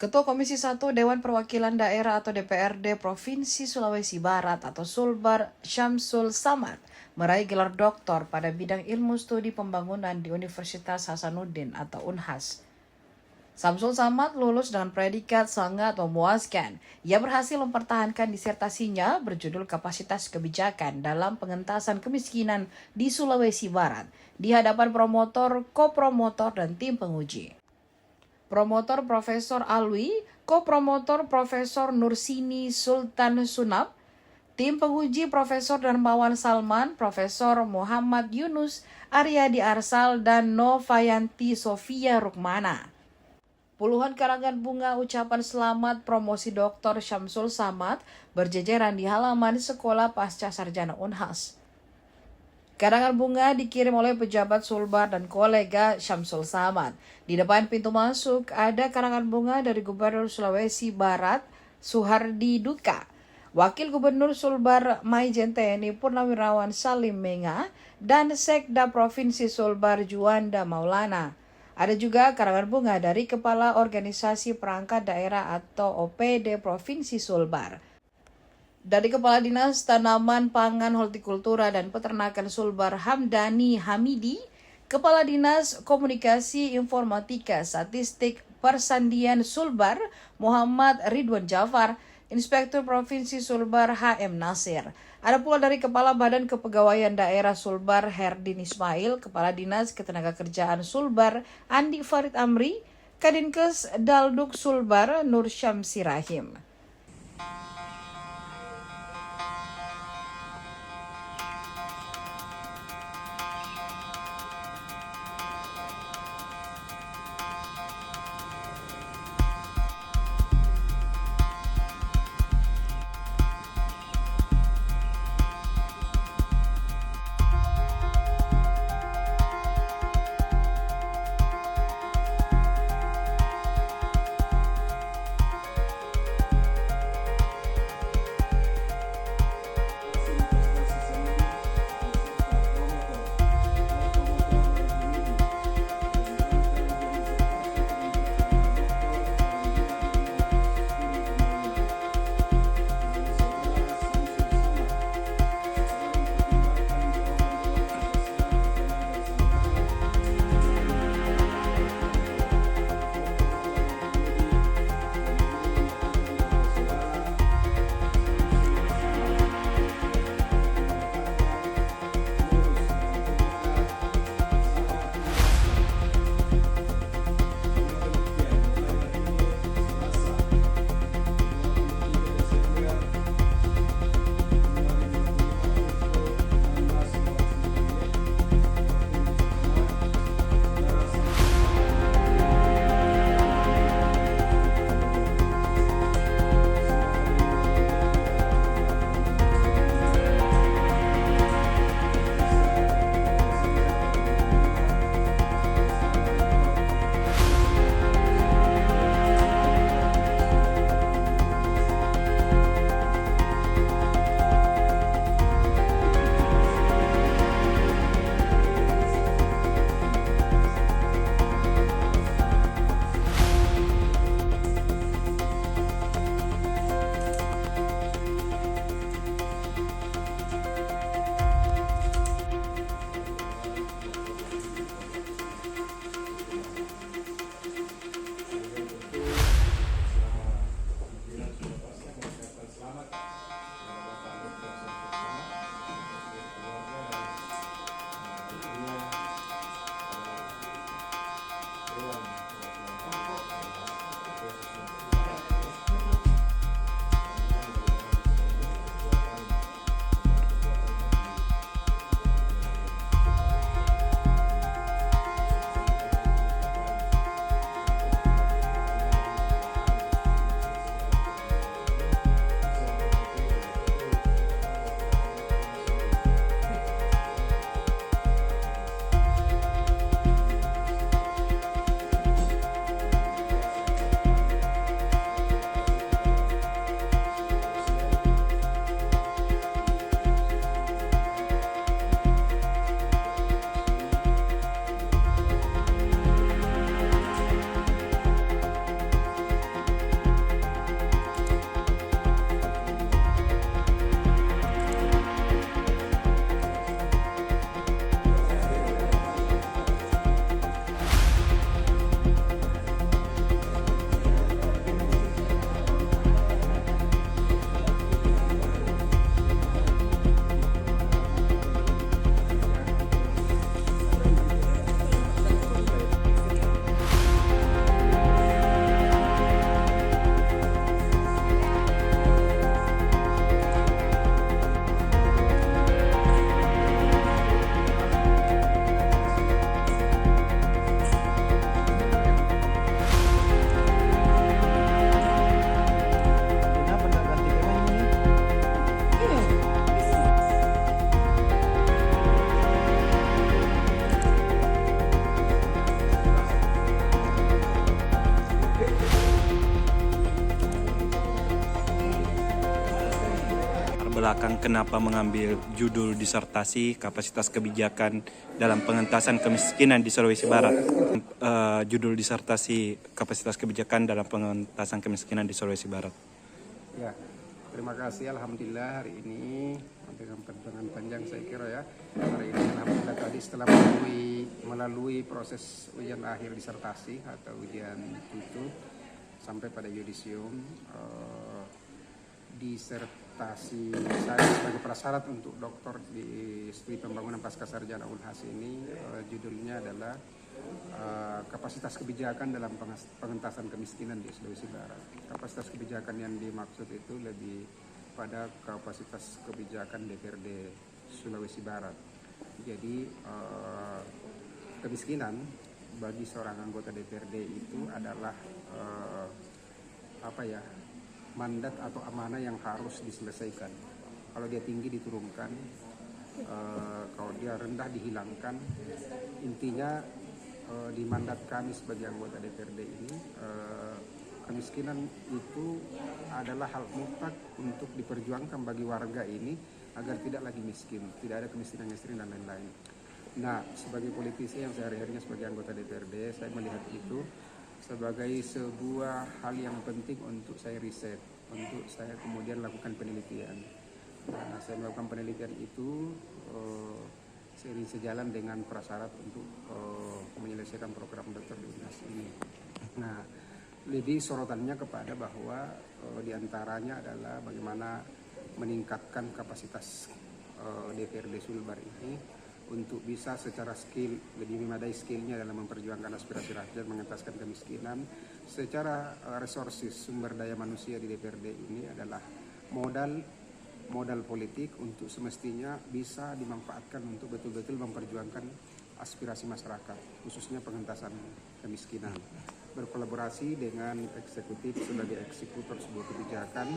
Ketua Komisi 1 Dewan Perwakilan Daerah atau DPRD Provinsi Sulawesi Barat atau Sulbar Syamsul Samad meraih gelar doktor pada bidang ilmu studi pembangunan di Universitas Hasanuddin atau Unhas. Syamsul Samad lulus dengan predikat sangat memuaskan. Ia berhasil mempertahankan disertasinya berjudul Kapasitas Kebijakan dalam Pengentasan Kemiskinan di Sulawesi Barat di hadapan promotor, kopromotor, dan tim penguji. Promotor Profesor Alwi, kopromotor Profesor Nursini Sultan Sunab, tim penguji Profesor Darmawan Salman, Profesor Muhammad Yunus, Aryadi Arsal, dan Novayanti Sofia Rukmana. Puluhan karangan bunga ucapan selamat promosi Dr. Syamsul Samad berjejeran di halaman Sekolah Pasca Sarjana Unhas. Karangan bunga dikirim oleh pejabat Sulbar dan kolega Syamsul Samad. Di depan pintu masuk ada karangan bunga dari Gubernur Sulawesi Barat, Suhardi Duka, Wakil Gubernur Sulbar Maijen TNI Purnawirawan Salim Menga, dan Sekda Provinsi Sulbar Juanda Maulana. Ada juga karangan bunga dari Kepala Organisasi Perangkat Daerah atau OPD Provinsi Sulbar. Dari Kepala Dinas Tanaman Pangan Hortikultura dan Peternakan Sulbar Hamdani Hamidi, Kepala Dinas Komunikasi Informatika Statistik Persandian Sulbar Muhammad Ridwan Jafar, Inspektur Provinsi Sulbar HM Nasir. Ada pula dari Kepala Badan Kepegawaian Daerah Sulbar Herdin Ismail, Kepala Dinas Ketenagakerjaan Sulbar Andi Farid Amri, Kadinkes Dalduk Sulbar Nur Syamsi Rahim. belakang kenapa mengambil judul disertasi kapasitas kebijakan dalam pengentasan kemiskinan di Sulawesi Barat. Judul disertasi kapasitas kebijakan dalam pengentasan kemiskinan di Sulawesi Barat. Ya, terima kasih. Alhamdulillah hari ini dengan perjuangan panjang saya kira ya. Hari ini alhamdulillah tadi setelah melalui proses ujian akhir disertasi atau ujian tutup sampai pada yudisium, disertasi saya sebagai prasyarat untuk doktor di studi pembangunan pasca sarjana Unhas ini judulnya adalah kapasitas kebijakan dalam pengentasan kemiskinan di Sulawesi Barat. Kapasitas kebijakan yang dimaksud itu lebih pada kapasitas kebijakan DPRD Sulawesi Barat. Jadi kemiskinan bagi seorang anggota DPRD itu adalah mandat atau amanah yang harus diselesaikan. Kalau dia tinggi diturunkan, kalau dia rendah dihilangkan. Intinya di mandat kami sebagai anggota DPRD ini, kemiskinan itu adalah hal mutlak untuk diperjuangkan bagi warga ini agar tidak lagi miskin, tidak ada kemiskinan ekstrim dan lain-lain. Nah, sebagai politisi yang sehari-harinya sebagai anggota DPRD, saya melihat itu sebagai sebuah hal yang penting untuk saya riset, untuk saya kemudian lakukan penelitian. Nah, saya melakukan penelitian itu seiring sejalan dengan prasyarat untuk menyelesaikan program dokter di Unhas ini. Nah, lebih sorotannya kepada bahwa diantaranya adalah bagaimana meningkatkan kapasitas DPRD Sulbar ini untuk bisa secara skill, lebih memadai skillnya dalam memperjuangkan aspirasi rakyat, mengentaskan kemiskinan. Secara resources, sumber daya manusia di DPRD ini adalah modal politik untuk semestinya bisa dimanfaatkan untuk betul-betul memperjuangkan aspirasi masyarakat, khususnya pengentasan kemiskinan. Berkolaborasi dengan eksekutif sebagai eksekutor sebuah kebijakan.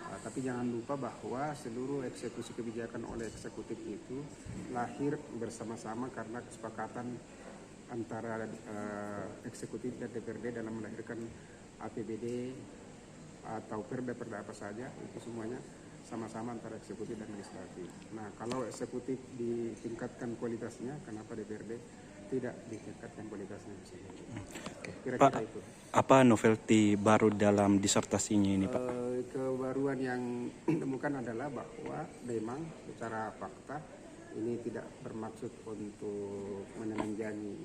Tapi jangan lupa bahwa seluruh eksekusi kebijakan oleh eksekutif itu lahir bersama-sama karena kesepakatan antara eksekutif dan DPRD dalam melahirkan APBD atau perda-perda apa saja, itu semuanya sama-sama antara eksekutif dan legislatif. Nah, kalau eksekutif ditingkatkan kualitasnya, kenapa DPRD tidak ditingkatkan kualitasnya? Kira-kira itu. Apa novelty baru dalam disertasinya ini, Pak? Kebaruan yang ditemukan adalah bahwa memang secara fakta ini tidak bermaksud untuk menelanjangi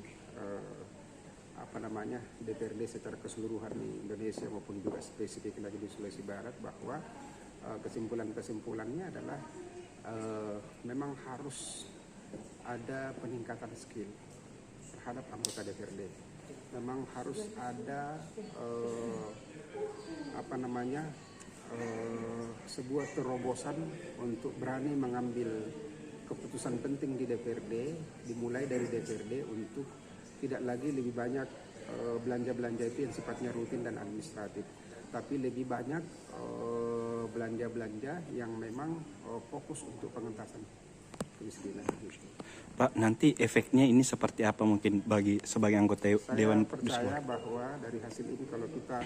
DPRD secara keseluruhan di Indonesia maupun juga spesifik lagi di Sulawesi Barat, bahwa kesimpulannya adalah memang harus ada peningkatan skill terhadap anggota DPRD. Memang harus ada sebuah terobosan untuk berani mengambil keputusan penting di DPRD, dimulai dari DPRD untuk tidak lagi lebih banyak belanja-belanja itu yang sifatnya rutin dan administratif, tapi lebih banyak belanja-belanja yang memang fokus untuk pengentasan kemiskinan. Pak, nanti efeknya ini seperti apa mungkin sebagai anggota Dewan? Saya percaya bahwa dari hasil ini, kalau kita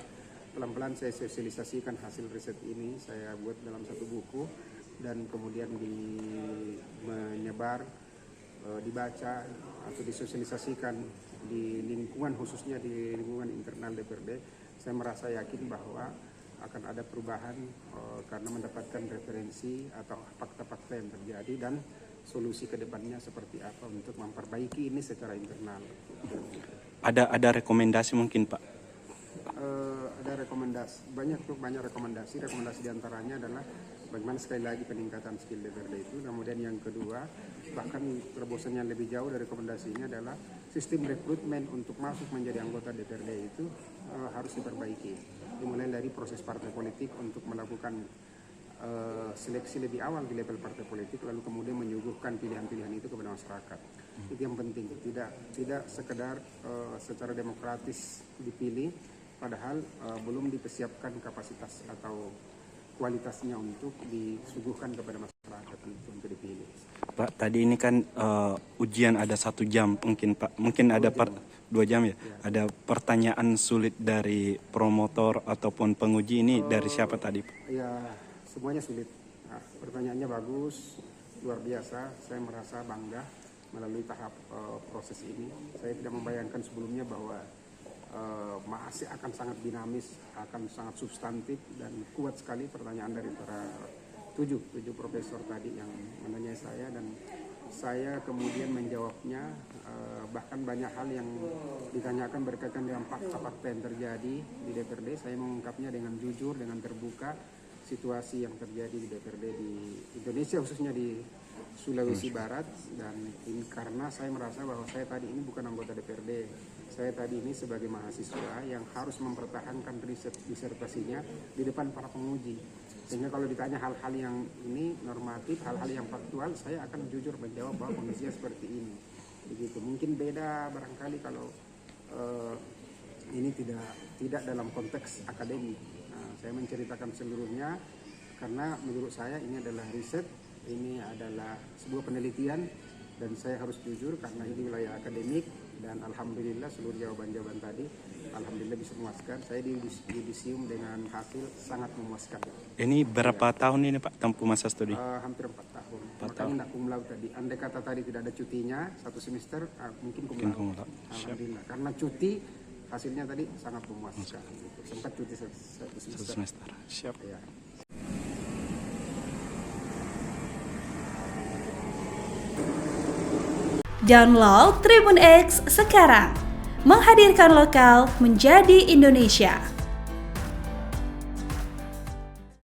pelan-pelan saya sosialisasikan hasil riset ini, saya buat dalam satu buku dan kemudian menyebar, dibaca atau disosialisasikan di lingkungan, khususnya di lingkungan internal DPRD, saya merasa yakin bahwa akan ada perubahan karena mendapatkan referensi atau fakta-fakta yang terjadi dan solusi ke depannya seperti apa untuk memperbaiki ini secara internal. Ada rekomendasi mungkin, Pak? Ada rekomendasi, banyak rekomendasi. Rekomendasi diantaranya adalah bagaimana sekali lagi peningkatan skill DPRD itu. Kemudian yang kedua, bahkan terobosan yang lebih jauh dari rekomendasinya adalah sistem rekrutmen untuk masuk menjadi anggota DPRD itu harus diperbaiki. Dimulai dari proses partai politik untuk melakukan seleksi lebih awal di level partai politik, lalu kemudian menyuguhkan pilihan-pilihan itu kepada masyarakat. Itu yang penting, tidak sekedar secara demokratis dipilih, padahal belum dipersiapkan kapasitas atau kualitasnya untuk disuguhkan kepada masyarakat untuk dipilih. Pak, tadi ini kan ujian ada 1 jam mungkin, Pak. Mungkin ada 2 jam ya? Ada pertanyaan sulit dari promotor ataupun penguji ini dari siapa tadi, Pak? Ya, semuanya sulit. Nah, pertanyaannya bagus, luar biasa. Saya merasa bangga melalui tahap proses ini. Saya tidak membayangkan sebelumnya bahwa masih akan sangat dinamis, akan sangat substantif dan kuat sekali pertanyaan dari para tujuh profesor tadi yang menanyai saya, dan saya kemudian menjawabnya. Bahkan banyak hal yang ditanyakan berkaitan dengan fakta-fakta yang terjadi di DPRD, saya mengungkapnya dengan jujur, dengan terbuka situasi yang terjadi di DPRD di Indonesia, khususnya di Sulawesi Barat. Dan ini karena saya merasa bahwa saya tadi ini bukan anggota DPRD, saya tadi ini sebagai mahasiswa yang harus mempertahankan riset disertasinya di depan para penguji, sehingga kalau ditanya hal-hal yang ini normatif, hal-hal yang faktual, saya akan jujur menjawab bahwa kondisinya seperti ini. Begitu. Mungkin beda barangkali kalau ini tidak dalam konteks akademik. Nah, saya menceritakan seluruhnya karena menurut saya ini adalah riset, ini adalah sebuah penelitian, dan saya harus jujur karena ini wilayah akademik. Dan alhamdulillah seluruh jawaban-jawaban tadi alhamdulillah bisa memuaskan. Saya di yudisium dengan hasil sangat memuaskan. Ini berapa tahun ini Pak tempuh masa studi? Hampir 4 tahun. Makanya tidak cum laude tadi. Andai kata tadi tidak ada cutinya 1 semester, mungkin cum laude. Alhamdulillah. Karena cuti hasilnya tadi sangat memuaskan. Gitu. Sempat cuti 1 semester. Siap. Ya. Download Tribun X sekarang, menghadirkan lokal menjadi Indonesia.